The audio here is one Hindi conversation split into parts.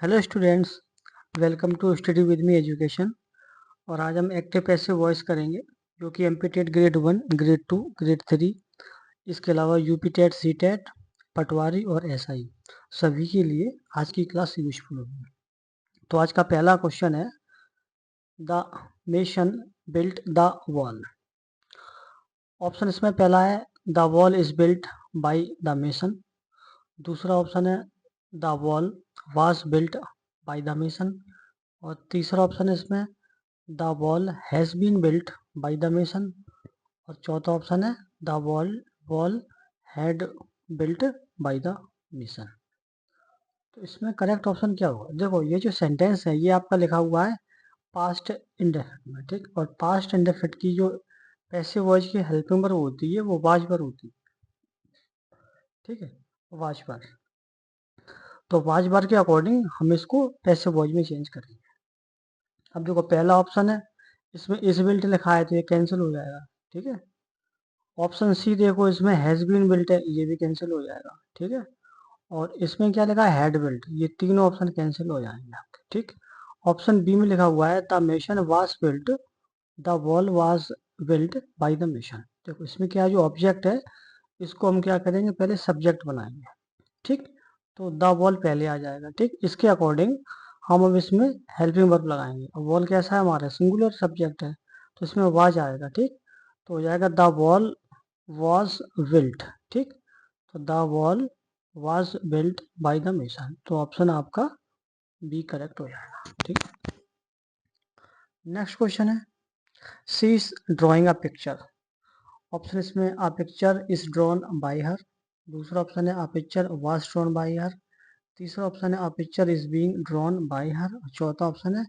Hello students, welcome to study with me education. और आज हम एक्टिव पैसिव वॉइस करेंगे जो कि MP TET grade 1, grade 2, grade 3, इसके अलावा UP TET, C TET, Patwari और एसआई सभी के लिए आज की क्लास यूजफुल होगी। तो आज का पहला क्वेश्चन है, the mason built the wall. Option इसमें पहला है the wall is built by the mason. दूसरा ऑप्शन है the wall was built by the mason. और तीसरा ऑप्शन है इसमें the wall has been built by the mason. और चौथा ऑप्शन है the wall had built by the mason. तो इसमें करेक्ट ऑप्शन क्या होगा? देखो, ये जो सेंटेंस है ये आपका लिखा हुआ है पास्ट इंडेफिनिट में, ठीक। और पास्ट इंडेफिनिट की जो पैसिव वॉइस की हेल्पिंग वर्ब होती है वो वाज वर्ब होती है, ठीक है, वाज वर्ब। तो वाज वर्ब के अकॉर्डिंग हम इसको पैसिव वॉइस में चेंज करेंगे। अब देखो, पहला ऑप्शन है, इसमें इज बिल्ट लिखा है तो ये कैंसिल हो जाएगा, ठीक है। ऑप्शन सी देखो, इसमें हैज बीन बिल्ट है, ये भी कैंसिल हो जाएगा, ठीक है। और इसमें क्या लिखा है, हैड बिल्ट, ये तीनों ऑप्शन कैंसिल हो जाएंगे आपके, ठीक। ऑप्शन बी में लिखा हुआ है the mason was built, the wall was built by the mason. देखो, इसमें क्या है, जो ऑब्जेक्ट है इसको हम क्या करेंगे, पहले सब्जेक्ट बनाएंगे, ठीक। तो द वॉल पहले आ जाएगा, ठीक। इसके अकॉर्डिंग हम अब इसमें हेल्पिंग वर्ब लगाएंगे। और वॉल कैसा है, हमारा सिंगुलर सब्जेक्ट है, तो इसमें वाज आएगा, ठीक। तो हो जाएगा द वॉल वॉज बिल्ट, ठीक। तो the wall was built by the mason. तो ऑप्शन आपका बी करेक्ट हो जाएगा, ठीक। नेक्स्ट क्वेश्चन है, she is drawing a picture. Option इसमें a picture is drawn by her. दूसरा ऑप्शन है a picture was drawn by her. तीसरा ऑप्शन है a picture is being drawn by her. चौथा ऑप्शन है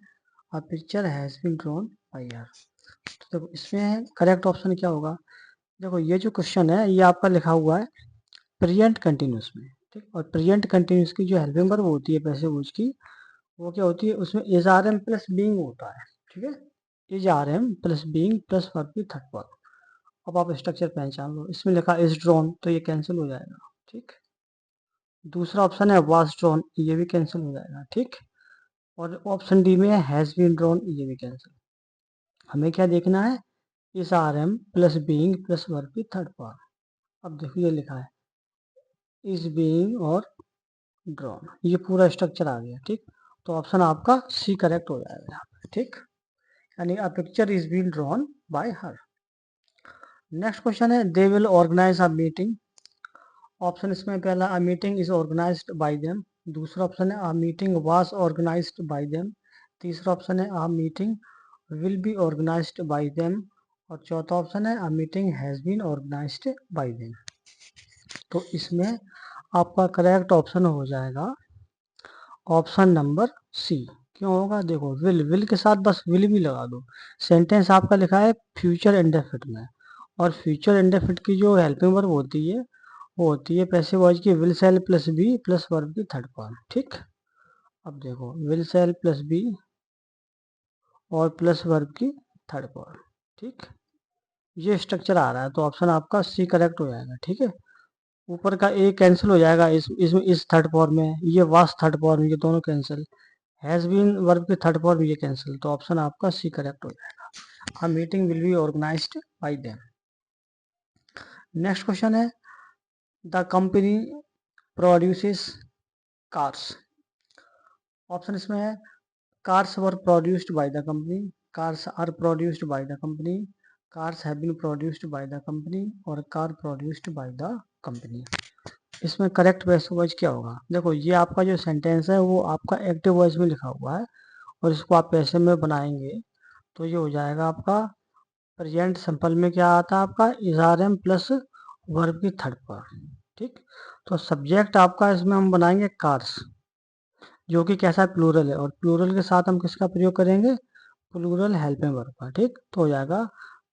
a picture has been drawn by her. तो देखो, इसमें करेक्ट ऑप्शन क्या होगा? देखो, ये जो क्वेश्चन है ये आपका लिखा हुआ है प्रेजेंट कंटिन्यूस में, ठीक। और प्रेजेंट कंटिन्यूस की जो हेल्पिंग वर्ब होती है पैसिव वॉइस की, वो क्या होती है, उसमें is are am plus being होता है, ठीक है। Is are am plus being plus verb की थर्ड फॉर्म। अब आप स्ट्रक्चर पहचान लो, इसमें लिखा इज ड्रॉन तो ये कैंसिल हो जाएगा, ठीक। दूसरा ऑप्शन है वाज ड्रॉन, ये भी कैंसिल हो जाएगा, ठीक। और ऑप्शन डी में है हैज बीन ड्रॉन, ये भी कैंसिल। हमें क्या देखना है, is are am plus being plus verb की थर्ड फॉर्म। अब देखो, ये लिखा है इज बीइंग और ड्रॉन, ये पूरा स्ट्रक्चर आ गया, ठीक। तो ऑप्शन आपका सी करेक्ट हो जाएगा यहाँ पे, ठीक। यानी a picture is been drawn by her. Next question है, they will organize a meeting. Option इसमें पहला a meeting is organized by them. दूसरा ऑप्शन है a meeting was organized by them. तीसरा ऑप्शन है a meeting will be organized by them. और चौथा ऑप्शन है a meeting has been organized by them. तो इसमें आपका करेक्ट ऑप्शन हो जाएगा ऑप्शन नंबर सी। क्यों होगा? देखो, विल के साथ बस विल भी लगा दो। सेंटेंस आपका लिखा है फ्यूचर इंडेफिनिट में, और फ्यूचर इंडेफिनिट की जो हेल्पिंग वर्ब होती है वो होती है पैसिव वॉइस की will shall plus be plus verb की थर्ड फॉर्म, ठीक। अब देखो, विल सेल प्लस बी और प्लस वर्ब की थर्ड फॉर्म, ठीक। ये स्ट्रक्चर आ रहा है तो ऑप्शन आपका सी करेक्ट हो जाएगा, ठीक है। ऊपर का ए कैंसिल हो जाएगा, इसमें इस थर्ड फॉर्म में, ये वास थर्ड फॉर्म, ये दोनों कैंसिल। हैज बीन वर्ब की थर्ड फॉर्म ये कैंसिल। तो ऑप्शन आपका सी करेक्ट हो जाएगा। A meeting will be organized by them. Next question है, the company produces cars. Option इसमें है cars were produced by the company, cars are produced by the company, cars have been produced by the company, और car produced by the company. इसमें करेक्ट पैसिव वॉइस क्या होगा? देखो, ये आपका जो सेंटेंस है वो आपका एक्टिव वॉइस में लिखा हुआ है, और इसको आप पैसिव में बनाएंगे तो ये हो जाएगा आपका प्रेजेंट सिंपल में क्या आता है आपका is are am plus verb की थर्ड फॉर्म, ठीक। तो सब्जेक्ट आपका इसमें हम बनाएंगे कार्स, जो कि कैसा प्लूरल है, और प्लूरल के साथ हम किसका प्रयोग करेंगे, प्लूरल हेल्पिंग वर्ब का, ठीक। तो हो जाएगा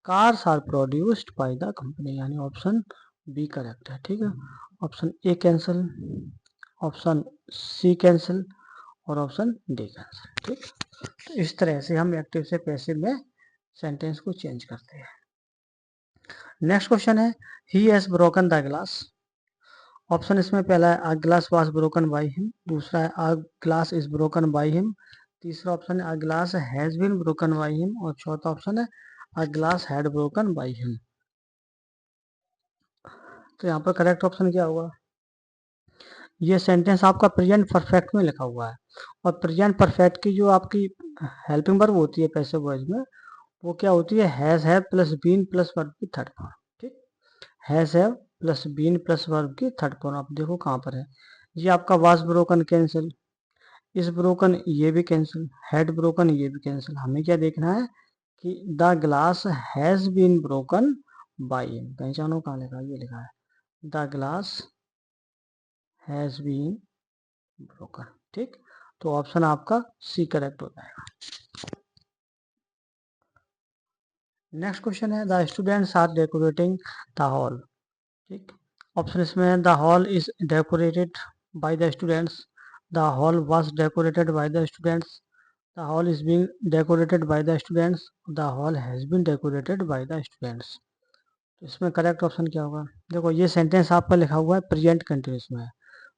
cars are produced by the company, यानी ऑप्शन बी करेक्ट है, ठीक है। Option A cancel, option C cancel, और ऑप्शन डी कैंसिल, ठीक। तो इस तरह से हम एक्टिव से पैसिव में सेंटेंस को चेंज करते हैं। नेक्स्ट क्वेश्चन है, he has broken the glass. Option इसमें पहला है a glass was broken by him, दूसरा है a glass is broken by him, तीसरा ऑप्शन है a glass has been broken by him, और चौथा ऑप्शन है a glass had broken by him. तो यहाँ पर करेक्ट ऑप्शन क्या होगा? ये सेंटेंस आपका प्रेजेंट परफेक्ट में लिखा हुआ है, और प्रेजेंट परफेक्ट की जो आपकी हेल्पिंग वर्ब होती है पैसिव वॉइस में, वो क्या होती है? Has have plus been plus verb की थर्ड फॉर्म। ठीक, has have plus been plus verb की थर्ड फॉर्म। आप देखो कहाँ पर है। ये आपका वाज ब्रोकन कैंसिल, इस ब्रोकन ये भी कैंसिल, हेड ब्रोकन ये भी कैंसिल। हमें क्या देखना है कि the glass has been broken by him. पहचानो कहाँ लिखा है? ये लिखा है the glass has been broken. ठीक, तो ऑप्शन आपका सी करेक्ट हो जाएगा। नेक्स्ट क्वेश्चन है the students are decorating the hall. ठीक, ऑप्शन इसमें the hall is decorated by the students, the hall was decorated by the students, the hall is being decorated by the students, the hall has been decorated by the students. तो इसमें करेक्ट ऑप्शन क्या होगा? देखो ये सेंटेंस आपका लिखा हुआ है प्रेजेंट कंटिन्यूस में है,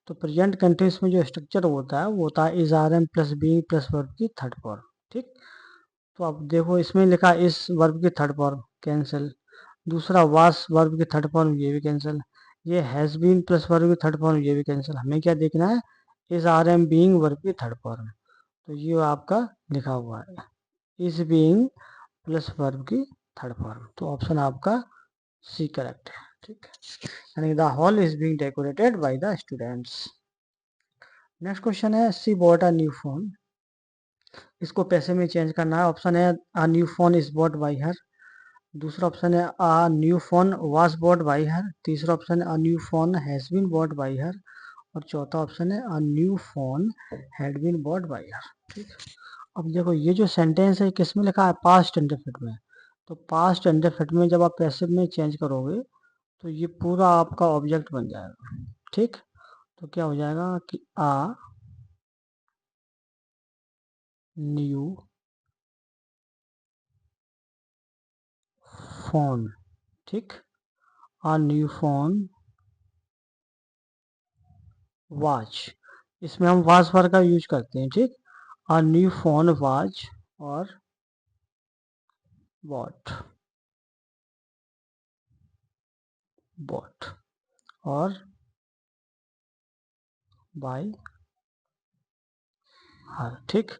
तो प्रेजेंट कंटिन्यूस में जो स्ट्रक्चर होता है वो होता है is are am plus being plus verb की थर्ड फॉर्म। ठीक, तो अब देखो इसमें लिखा इस वर्ब की थर्ड फॉर्म कैंसिल, दूसरा वास वर्ब की थर्ड फॉर्म ये भी कैंसिल, ये हैज बीन प्लस वर्ब की थर्ड फॉर्म ये भी कैंसिल। हमें क्या देखना है? Is are am being verb की थर्ड फॉर्म। तो ये आपका लिखा हुआ है इज बीइंग प्लस वर्ब की थर्ड फॉर्म। तो ऑप्शन आपका सी करेक्ट है। ठीक, यानी the hall is being decorated by the students. Next question है सी बॉट अ न्यू फोन। इसको पैसे में चेंज करना है। ऑप्शन है a new phone is bought by her, दूसरा ऑप्शन है a new phone was bought by her, तीसरा ऑप्शन है a new phone has been bought by her, और चौथा ऑप्शन है a new phone had been bought by her. ठीक, अब देखो ये जो सेंटेंस है किस में लिखा है? पास्ट इंडेफिनिट में। तो पास्ट इंडेफिनिट में जब आप पैसिव में चेंज करोगे तो ये पूरा आपका ऑब्जेक्ट बन जाएगा। ठीक, तो क्या हो जाएगा कि आ न्यू फोन। ठीक, आ न्यू फोन वाच, इसमें हम वाज वर्ड का यूज करते हैं। ठीक, आ न्यू फोन वाच और बॉट, बॉट और बाय हर। ठीक,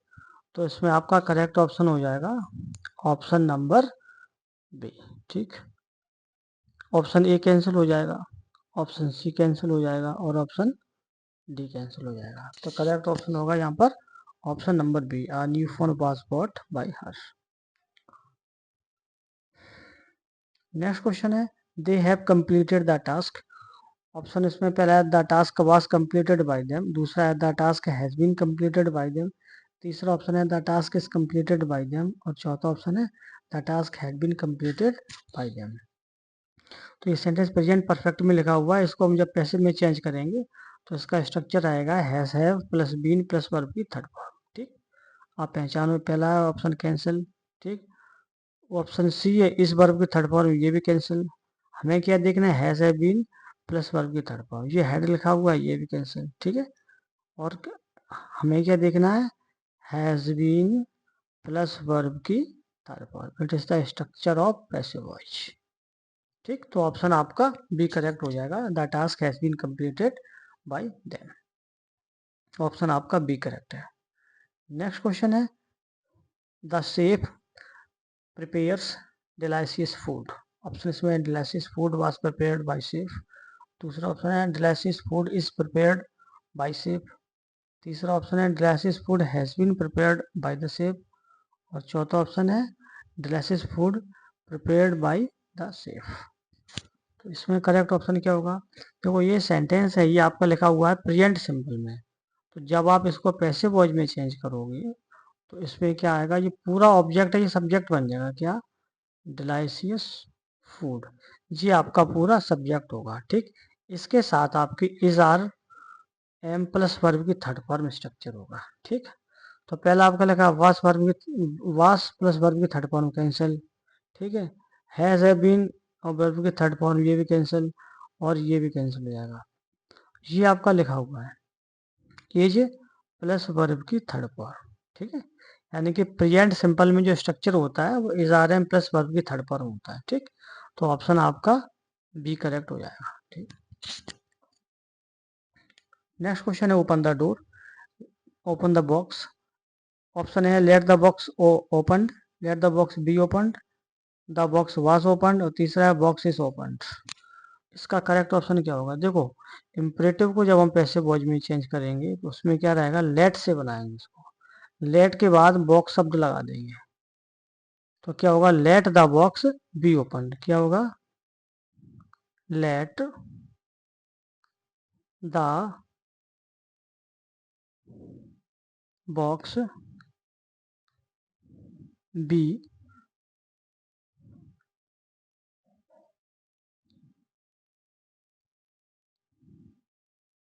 तो इसमें आपका करेक्ट ऑप्शन हो जाएगा ऑप्शन नंबर बी। ठीक, ऑप्शन ए कैंसिल हो जाएगा, ऑप्शन सी कैंसिल हो जाएगा और ऑप्शन डी कैंसिल हो जाएगा। तो करेक्ट ऑप्शन होगा यहाँ पर option number B, a new phone was bought by her. Next question है they have completed the task. Option इसमें पहला है the task was completed by them, दूसरा है the task has been completed by them, तीसरा ऑप्शन है the task is completed by them, और चौथा ऑप्शन है the task had been completed by them. तो ये सेंटेंस प्रेजेंट परफेक्ट में लिखा हुआ है, इसको हम जब पैसिव में चेंज करेंगे तो इसका स्ट्रक्चर आएगा has have plus been plus verb की थर्ड फॉर्म। ठीक, आप पहचान में पहला ऑप्शन कैंसिल। ठीक, ऑप्शन सी है इस वर्ब की थर्ड फॉर्म ये भी कैंसिल। हमें क्या देखना है? Has have been plus verb की थर्ड फॉर्म, ये हैड लिखा हुआ है ये भी कैंसिल। ठीक है, और हमें क्या देखना है? हैज बीन प्लस वर्ब की third form. It is the structure of passive voice. ठीक, तो ऑप्शन आपका बी करेक्ट हो जाएगा the task has been completed by them. Option आपका बी करेक्ट है। नेक्स्ट क्वेश्चन है the chef prepares delicious food. Option इसमें delicious food was prepared by chef, दूसरा ऑप्शन है delicious food is prepared by chef, तीसरा ऑप्शन है delicious food has been prepared by the chef, और चौथा ऑप्शन है delicious food prepared by the chef. तो इसमें करेक्ट ऑप्शन क्या होगा? देखो ये सेंटेंस है ये आपका लिखा हुआ है प्रेजेंट सिंपल में, तो जब आप इसको पैसिव वॉइस में चेंज करोगे तो इसमें क्या आएगा? ये पूरा ऑब्जेक्ट है, ये सब्जेक्ट बन जाएगा। क्या? डिलाइशियस फूड, ये आपका पूरा सब्जेक्ट होगा। ठीक, इसके साथ आपकी is are am plus verb की थर्ड फॉर्म स्ट्रक्चर होगा। ठीक, तो पहला आपका लिखा वास वर्ब की वास प्लस वर्ब की थर्ड फॉर्म कैंसिल। ठीक है, हैज बीन और वर्ब की थर्ड फॉर्म ये भी कैंसिल और ये भी कैंसिल हो जाएगा। ये आपका लिखा हुआ है इज प्लस वर्ब की थर्ड फॉर्म, ठीक है। यानी कि प्रेजेंट सिंपल में जो स्ट्रक्चर होता है वो is are am plus verb की थर्ड फॉर्म होता है, ठीक। तो ऑप्शन आपका बी करेक्ट हो जाएगा, ठीक। नेक्स्ट क्वेश्चन है open the door, open the box. Option है let the box open, let the box be open, the box was open, और तीसरा है बॉक्स इज ओपन। इसका करेक्ट ऑप्शन क्या होगा? देखो, इम्परेटिव को जब हम पैसिव वॉइस में चेंज करेंगे तो उसमें क्या रहेगा, लेट से बनाएंगे इसको, लेट के बाद बॉक्स शब्द लगा देंगे, तो क्या होगा, late the box be open. क्या होगा, late the box be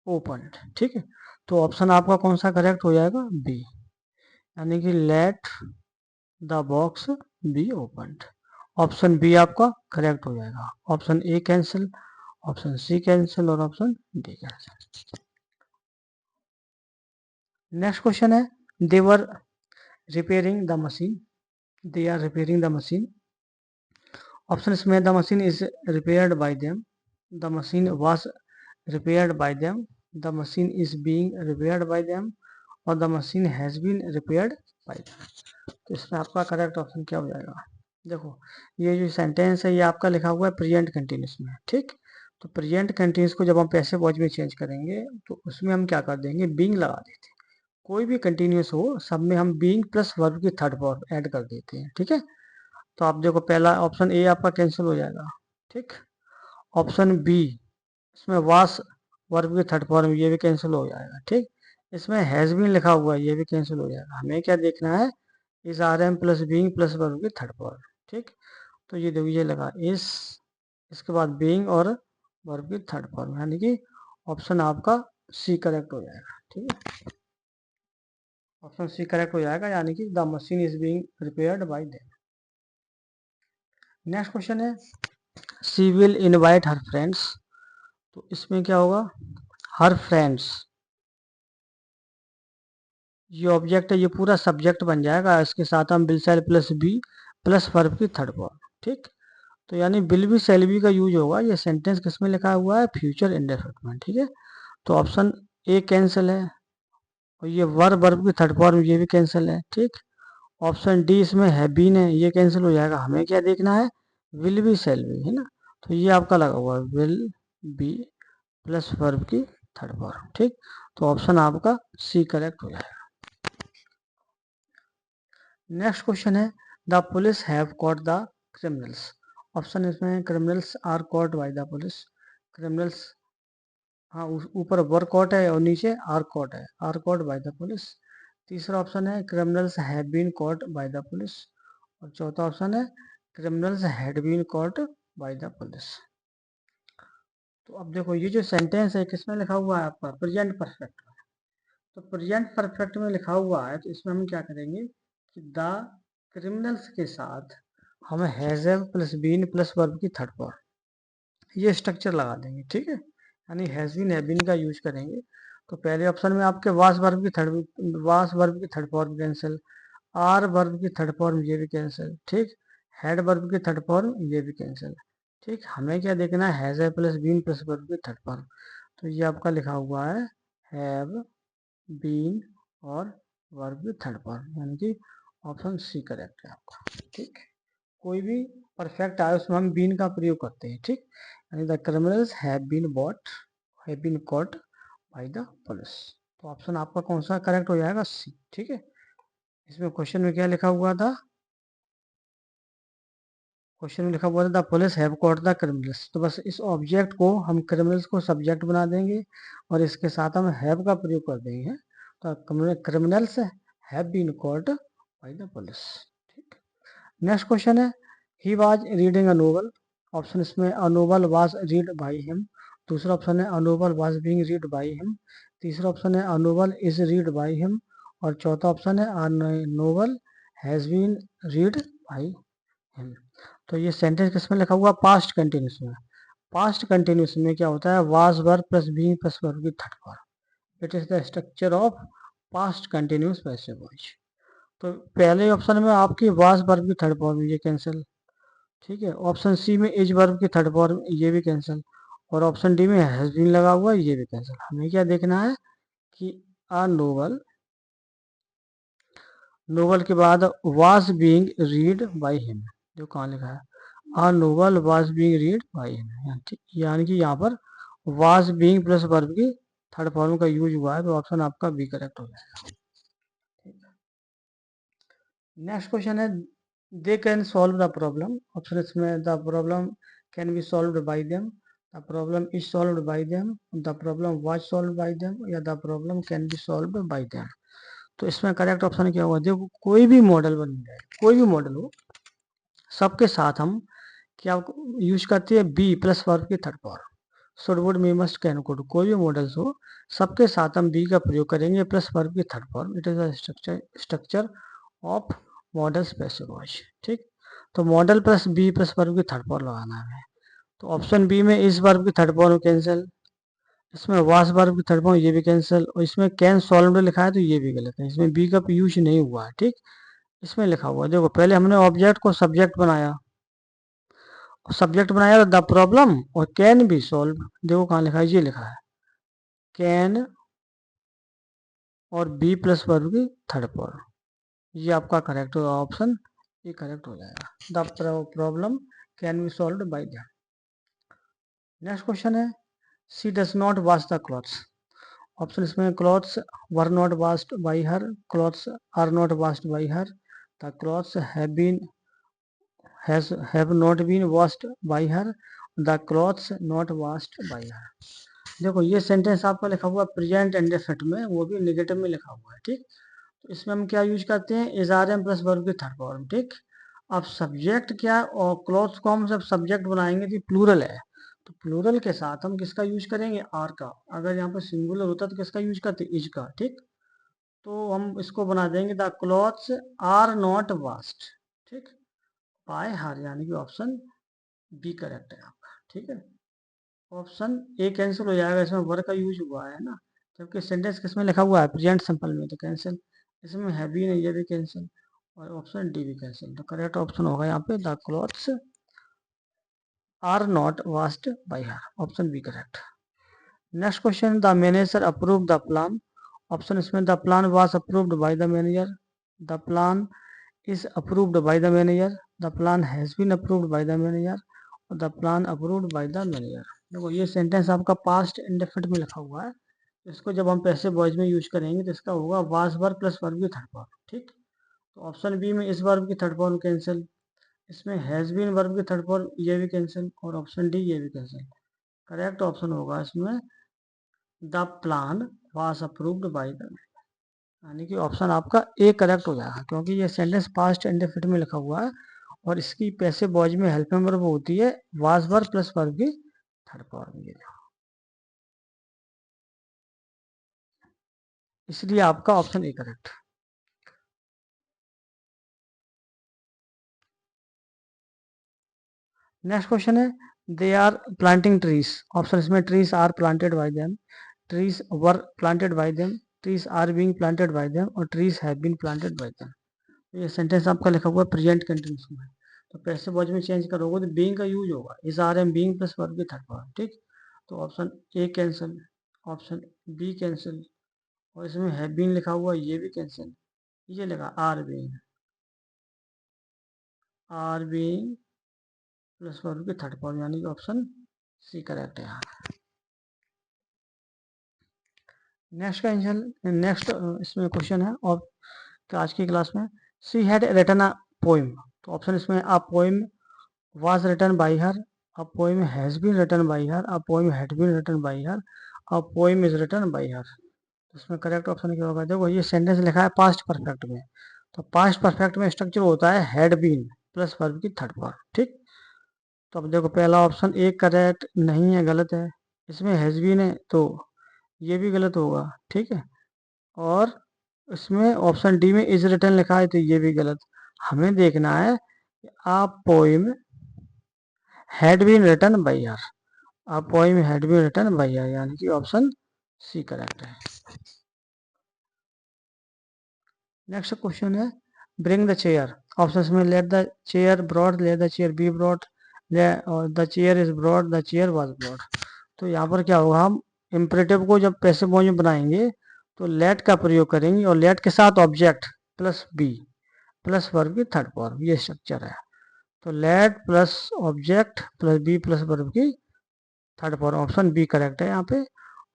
open, ठीक है। तो ऑप्शन आपका कौन सा करेक्ट हो जाएगा, बी, यानी कि let the box be open. Option B आपका करेक्ट हो जाएगा। Option A cancel, option C cancel और option D cancel. Next question है they were repairing the machine, they are repairing the machine. Option इसमें the machine is repaired by them, the machine was repaired by them, the machine is being repaired by them, और the machine has been repaired by them। तो इसमें आपका करेक्ट ऑप्शन क्या हो जाएगा? देखो, ये जो सेंटेंस है ये आपका लिखा हुआ है प्रेजेंट कंटिन्यूस में, ठीक। तो प्रेजेंट कंटिन्यूस को जब हम पैसिव वॉइस में चेंज करेंगे तो उसमें हम क्या कर देंगे, बीइंग लगा देते हैं। कोई भी कंटिन्यूस हो सब में हम बीइंग प्लस वर्ब की थर्ड फॉर्म ऐड कर देते हैं, ठीक है। तो आप देखो, पहला ऑप्शन ए आपका कैंसिल हो जाएगा, ठीक। ऑप्शन बी, इसमें वास वर्ब की थर्ड फॉर्म, ये भी कैंसिल हो जाएगा, ठीक। इसमें हैज बीन लिखा हुआ है, ये भी कैंसिल हो जाएगा। हमें क्या देखना है, is are am plus being plus verb की थर्ड फॉर्म, ठीक। तो ये देखो, ये लगा इस, इसके बाद बीइंग और वर्ब की थर्ड फॉर्म, यानी कि ऑप्शन आपका सी करेक्ट हो जाएगा, ठीक है। ऑप्शन सी करेक्ट हो जाएगा, यानी कि the machine is being repaired by them. Next question है she will invite her friends. तो इसमें क्या होगा, हर फ्रेंड्स, ये ऑब्जेक्ट है, ये पूरा सब्जेक्ट बन जाएगा। इसके साथ हम will shall plus be plus verb की थर्ड फॉर्म, ठीक। तो यानी विल बी शैल बी का यूज होगा। ये सेंटेंस किसमें लिखा हुआ है, फ्यूचर इंडेफिनिट में, ठीक है। तो ऑप्शन ए कैंसिल है, और ये वर्ब की थर्ड फॉर्म ये भी कैंसिल है, ठीक। ऑप्शन डी इसमें है बीन है, ये कैंसिल हो जाएगा। हमें क्या देखना है, विल बी शैल बी, है ना। तो ये आपका लगा हुआ है विल बी प्लस वर्ब की थर्ड फॉर्म, ठीक। तो ऑप्शन आपका सी करेक्ट हो जाएगा। नेक्स्ट क्वेश्चन है the police have caught the criminals. Option इसमें criminals are caught by the police, criminals, हाँ ऊपर वर कॉट है और नीचे आर कॉट है, are caught by the police. तीसरा ऑप्शन है criminals have been caught by the police, और चौथा ऑप्शन है criminals had been caught by the police. तो अब देखो, ये जो सेंटेंस है किसमें लिखा हुआ है आपका, प्रेजेंट परफेक्ट में। तो प्रेजेंट परफेक्ट में लिखा हुआ है तो इसमें हम क्या करेंगे कि द क्रिमिनल्स के साथ हम has have plus been plus verb की थर्ड फॉर्म ये स्ट्रक्चर लगा देंगे, ठीक है। यानी हैज बीन हैव बीन का यूज करेंगे। तो पहले ऑप्शन में आपके वास वर्ब की third form cancel, are verb की थर्ड फॉर्म ये भी कैंसिल, ठीक। हेड वर्ब की थर्ड फॉर्म ये भी कैंसिल, ठीक। हमें क्या देखना है, हैज है प्लस बीन प्लस वर्ब की थर्ड फॉर्म। तो ये आपका लिखा हुआ है हैव बीन और वर्ब की थर्ड फॉर्म, यानी कि ऑप्शन सी करेक्ट है आपका, ठीक। कोई भी परफेक्ट आए उसमें हम बीन का प्रयोग करते हैं, ठीक। यानी the criminals have been bought, have been caught by the police. तो ऑप्शन आपका कौन सा करेक्ट हो जाएगा, सी, ठीक है। इसमें क्वेश्चन में क्या लिखा हुआ था, क्वेश्चन में लिखा हुआ था the police have caught the criminals. तो बस इस ऑब्जेक्ट को हम क्रिमिनल्स को सब्जेक्ट बना देंगे और इसके साथ हम हैव का प्रयोग कर देंगे। तो criminals have been caught by the police, ठीक। नेक्स्ट क्वेश्चन है he was reading a novel. Option इसमें a novel was read by him, दूसरा ऑप्शन है a novel was being read by him, तीसरा ऑप्शन है a novel is read by him, और चौथा ऑप्शन है a novel has been read by him. तो ये सेंटेंस किसमें लिखा हुआ, पास्ट कंटिन्यूस में। पास्ट कंटिन्यूस में क्या होता है, was verb plus being plus verb की third form. It is the structure of past continuous passive voice. तो पहले ऑप्शन में आपकी वाज वर्ब की थर्ड फॉर्म, ये कैंसिल। ठीक है, ऑप्शन सी में इज वर्ब की थर्ड फॉर्म, ये भी कैंसिल। और ऑप्शन डी में हैज बीन लगा हुआ है, ये भी कैंसिल। हमें क्या देखना है कि आ नोवेल, नोवेल के बाद was being read by him, जो कहाँ लिखा है, a novel was being read by him, यानी कि यहाँ पर वाज बीइंग प्लस वर्ब की थर्ड फॉर्म का यूज हुआ है, तो ऑप्शन आपका बी करेक्ट हो जाएगा। नेक्स्ट क्वेश्चन है, they can solve the problem. Option इसमें the problem can be solved by them, the problem is solved by them, the problem was solved by them, या the problem can be solved by them. तो इसमें करेक्ट ऑप्शन क्या होगा, देखो कोई भी मॉडल बन जाए, कोई भी मॉडल हो, सबके साथ हम क्या यूज करते हैं, बी प्लस वर्ब की third form. Should would me must can could, कोई भी मॉडल्स हो, सबके साथ हम बी का प्रयोग करेंगे प्लस वर्ब की third form. It is the structure of models passive voice. ठीक, तो model plus be plus verb की थर्ड फॉर्म लगाना है। तो ऑप्शन बी में इस वर्ब की थर्ड फॉर्म कैंसिल, इसमें वास वर्ब की थर्ड फॉर्म ये भी कैंसिल, और इसमें कैन सॉल्व लिखा है तो ये भी गलत है, इसमें बी का यूज नहीं हुआ है। ठीक, इसमें लिखा हुआ है, देखो पहले हमने ऑब्जेक्ट को सब्जेक्ट बनाया, सब्जेक्ट बनाया द प्रॉब्लम, और कैन बी सॉल्व, देखो कहाँ लिखा है, ये लिखा है कैन और बी प्लस वर्ब की थर्ड फॉर्म, ये आपका करेक्ट होगा, ऑप्शन ये करेक्ट हो जाएगा। The problem can be solve by that. Next question है, she does not wash the clothes. Option इसमें clothes were not washed by her, clothes are not washed by her, the clothes have not been washed by her, the clothes not washed by her। देखो ये सेंटेंस आपका लिखा हुआ प्रेजेंट इंडेफिनिट में, वो भी नेगेटिव में लिखा हुआ है। ठीक, तो इसमें हम क्या यूज करते हैं, is are am plus verb की थर्ड फॉर्म। ठीक, अब सब्जेक्ट क्या, और क्लॉथ्स को हम जब सब्जेक्ट बनाएंगे तो प्लूरल है, तो प्लूरल के साथ हम किसका यूज करेंगे, आर का। अगर यहाँ पर सिंगुलर होता तो किसका यूज करते, इज का। ठीक, तो हम इसको बना देंगे the clothes are not washed, ठीक, बाय हर, यानी कि ऑप्शन बी करेक्ट है आपका। ठीक है, ऑप्शन ए कैंसिल हो जाएगा, इसमें वर्ब का यूज हुआ है ना, जबकि सेंटेंस किसमें लिखा हुआ है, प्रेजेंट सिंपल में, तो कैंसिल। इसमें है भी नहीं, ये भी कैंसिल, और ऑप्शन डी भी कैंसिल। तो करेक्ट ऑप्शन होगा यहाँ पे the clothes are not washed by her, option B correct. Next question, the manager approve the plan. Option इसमें the plan was approved by the manager, the plan is approved by the manager, the plan has been approved by the manager, और the plan approved by the manager। देखो ये सेंटेंस आपका पास्ट इंडेफिनिट में लिखा हुआ है, इसको जब हम पैसिव वॉइस में यूज करेंगे तो इसका होगा वाज वर्ब प्लस वर्ब की थर्ड फॉर्म। ठीक, तो ऑप्शन बी में इस वर्ब की थर्ड फॉर्म कैंसिल, इसमें हैज बीन वर्ब की थर्ड फॉर्म ये भी कैंसिल, और ऑप्शन डी ये भी कैंसिल। करेक्ट ऑप्शन होगा इसमें the plan was approved by the, यानी कि ऑप्शन आपका ए करेक्ट हो जाएगा, क्योंकि ये सेंटेंस पास्ट इंडेफिनिट में लिखा हुआ है, और इसकी पैसिव वॉइस में हेल्पिंग वर्ब होती है वाज वर्ब प्लस वर्ब की थर्ड फॉर्म, ये इसलिए आपका option A correct. Next question है, they are planting trees. Option इसमें trees are planted by them, trees were planted by them, trees are being planted by them, और trees have been planted by them. ये सेंटेंस आपका लिखा हुआ है प्रेजेंट कंटिन्यूस में, तो पैसिव वॉइस में चेंज करोगे तो बीइंग का यूज होगा, is are am being plus verb की थर्ड फॉर्म। ठीक, तो option A cancel, option B cancel, और इसमें हैव बीन लिखा हुआ ये भी कैंसिल, ये लिखा आर बीइंग प्लस वर्ब की थर्ड फॉर्म, यानी कि ऑप्शन सी करेक्ट है यहाँ। नेक्स्ट का आंसर, नेक्स्ट इसमें क्वेश्चन है और आज की क्लास में, she had written a poem. तो ऑप्शन इसमें a poem was written by her, a poem has been written by her, a poem had been written by her, a poem is written by her। इसमें करेक्ट ऑप्शन क्या होगा, देखो ये सेंटेंस लिखा है पास्ट परफेक्ट में, तो पास्ट परफेक्ट में स्ट्रक्चर होता है हैड बीन प्लस वर्ब की थर्ड फॉर्म। ठीक, तो अब देखो पहला ऑप्शन एक करेक्ट नहीं है, गलत है, इसमें हैज बीन है तो ये भी गलत होगा। ठीक है, और इसमें ऑप्शन डी में इज रिटन लिखा है तो ये भी गलत। हमें देखना है a poem had been written by her, a poem had been written by her, यानी कि ऑप्शन सी करेक्ट है। नेक्स्ट क्वेश्चन है ब्रिंग द चेयर। ऑप्शंस में let the chair brought, let the chair be brought, और the chair is brought, the chair was brought. तो यहाँ पर क्या होगा, हम इम्परेटिव को जब पैसिव वॉइस में बनाएंगे तो लेट का प्रयोग करेंगे और लेट के साथ object plus be plus verb की थर्ड फॉर्म, ये स्ट्रक्चर है। तो let plus object plus be plus verb की third form, option B correct है यहाँ पे।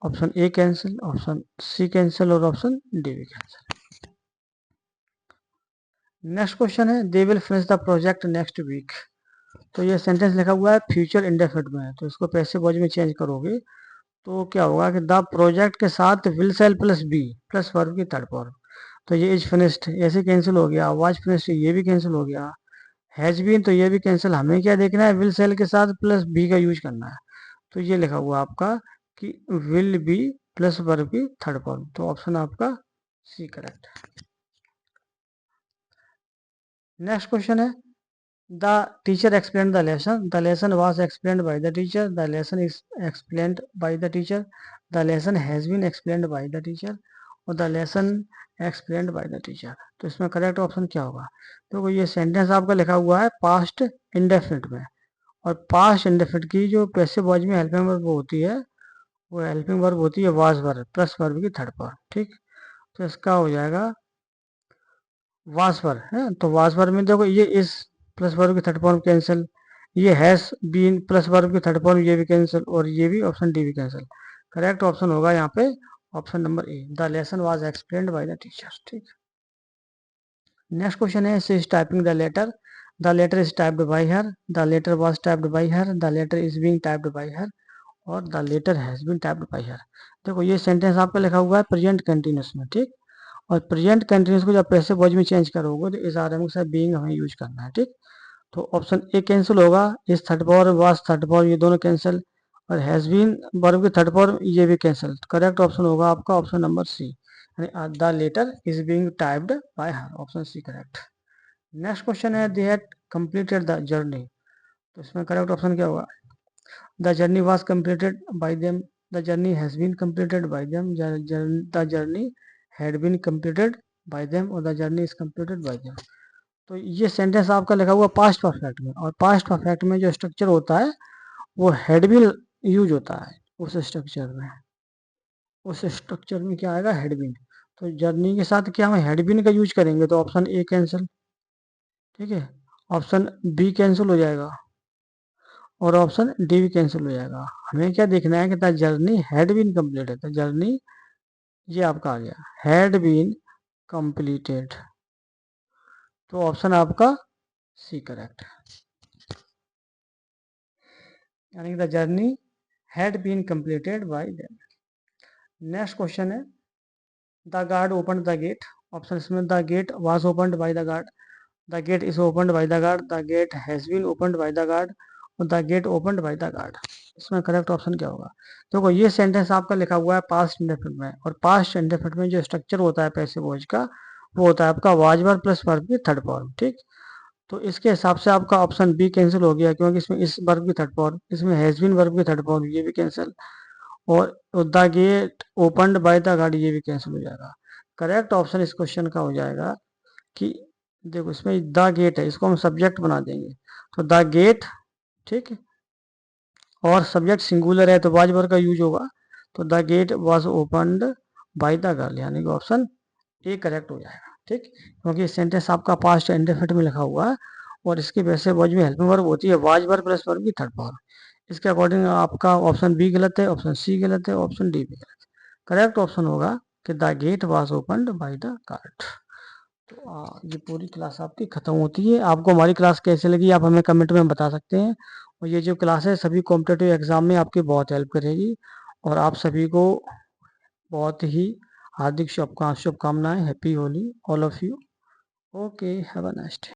Option A cancel, option C cancel और ऑप्शन डी भी कैंसिल। नेक्स्ट क्वेश्चन है they will finish the project next week. तो ये सेंटेंस लिखा हुआ है फ्यूचर इंडेफिनिट में है, तो इसको पैसिव वॉइस में चेंज करोगे तो क्या होगा कि द प्रोजेक्ट के साथ will shall plus be plus verb की थर्ड फॉर्म। तो ये इज फिनिश्ड ऐसे कैंसिल हो गया, वाज फिनिश्ड ये भी कैंसिल हो गया, हैज बीन तो ये भी कैंसिल। हमें क्या देखना है, विल सेल के साथ प्लस बी का यूज करना है। तो ये लिखा हुआ आपका कि विल बी प्लस वर्ब की थर्ड फॉर्म, तो ऑप्शन आपका सी करेक्ट है। नेक्स्ट क्वेश्चन है the teacher explain the lesson was explained by the teacher, the lesson is explained by the teacher, the lesson has been explained by the teacher और the lesson explained by the teacher. तो इसमें करेक्ट ऑप्शन क्या होगा, तो ये सेंटेंस आपका लिखा हुआ है पास्ट इंडेफिनिट में, और पास्ट इंडेफिनिट की जो पैसिव वॉइस में हेल्पिंग वर्ब होती है वो हेल्पिंग वर्ब होती है वाज वर्ब प्लस वर्ब की थर्ड फॉर्म, ठीक। तो इसका हो जाएगा वाज वर्ब है, तो वाज वर्ब में देखो ये इस प्लस वर्ब की थर्ड फॉर्म कैंसिल, ये हैज बीन प्लस वर्ब की थर्ड फॉर्म ये भी कैंसिल और ये भी ऑप्शन डी भी कैंसिल। करेक्ट ऑप्शन होगा यहाँ पे option number A, the lesson was explained by the teacher, ठीक। नेक्स्ट क्वेश्चन है she is typing the letter is typed by her, the letter was typed by her, the letter is being typed by her और the letter has been typed by her. देखो ये सेंटेंस आपका लिखा हुआ है प्रेजेंट कंटिन्यूअस में, ठीक। और प्रेजेंट कंटिन्यूअस को जब पैसिव वॉइस में चेंज करोगे तो इस आर के साथ बीइंग हमें यूज करना है, ठीक। तो ऑप्शन ए कैंसिल होगा, इस third power was third power ये दोनों कैंसिल और हैज बीन वर्ब की थर्ड पावर ये भी कैंसिल। करेक्ट ऑप्शन होगा आपका ऑप्शन नंबर सी, यानी the letter is being typed by her, option C correct. Next question है they had completed the journey. तो इसमें करेक्ट ऑप्शन क्या होगा, the journey was completed by them, the journey has been completed by them, the journey had been completed by them और the journey is completed by them. तो ये सेंटेंस आपका लिखा हुआ पास्ट परफेक्ट में, और पास्ट परफेक्ट में जो स्ट्रक्चर होता है वो हैड बीन यूज होता है उस स्ट्रक्चर में, उस स्ट्रक्चर में क्या आएगा, हैड बीन। तो जर्नी के साथ क्या हम हैड बीन का यूज करेंगे, तो ऑप्शन ए कैंसिल, ठीक है। ऑप्शन बी कैंसिल हो जाएगा और ऑप्शन डी भी कैंसिल हो जाएगा। हमें क्या देखना है कि the journey had been completed, the journey ये आपका आ गया हैड बीन कंप्लीटेड, तो ऑप्शन आपका सी करेक्ट है, यानी the journey had been completed by them. Next question है the guard open the gate. Option में the gate was opened by the guard, the gate is opened by the guard, the gate has been opened by the guard और the gate opened by the guard. इसमें करेक्ट ऑप्शन क्या होगा, देखो ये सेंटेंस आपका लिखा हुआ है पास्ट इंडेफिनिट में, और पास्ट इंडेफिनिट में जो स्ट्रक्चर होता है पैसिव वॉइस का वो होता है आपका वाज वर्ब प्लस वर्ब की थर्ड फॉर्म, ठीक। तो इसके हिसाब से आपका ऑप्शन बी कैंसिल हो गया, क्योंकि इसमें इस वर्ब की थर्ड फॉर्म, इसमें हैज बीन वर्ब की थर्ड फॉर्म ये भी कैंसिल और the gate opened by the guard ये भी कैंसिल हो जाएगा। करेक्ट ऑप्शन इस क्वेश्चन का हो जाएगा कि देखो इसमें द गेट है, इसको हम सब्जेक्ट बना देंगे, तो द गेट, ठीक है, और सब्जेक्ट सिंगुलर है तो वाज वर्ब का यूज होगा, तो the gate was opened by the girl, यानी कि ऑप्शन ए करेक्ट हो जाएगा, ठीक। क्योंकि सेंटेंस आपका पास्ट इंडेफिनिट में लिखा हुआ है और इसकी वैसे वॉज में हेल्पिंग वर्ब होती है वाज वर्ब प्लस वर्ब की थर्ड फॉर्म। इसके अकॉर्डिंग आपका ऑप्शन बी गलत है, ऑप्शन सी गलत है, ऑप्शन डी भी गलत है। करेक्ट ऑप्शन होगा कि the gate was opened by the guard. तो ये पूरी क्लास आपकी खत्म होती है। आपको हमारी क्लास कैसे लगी आप हमें कमेंट में बता सकते हैं, और ये जो क्लास है सभी कॉम्पिटेटिव एग्जाम में आपकी बहुत हेल्प करेगी, और आप सभी को बहुत ही हार्दिक शुभकामनाएं। Happy Holi all of you. Okay, have a nice day.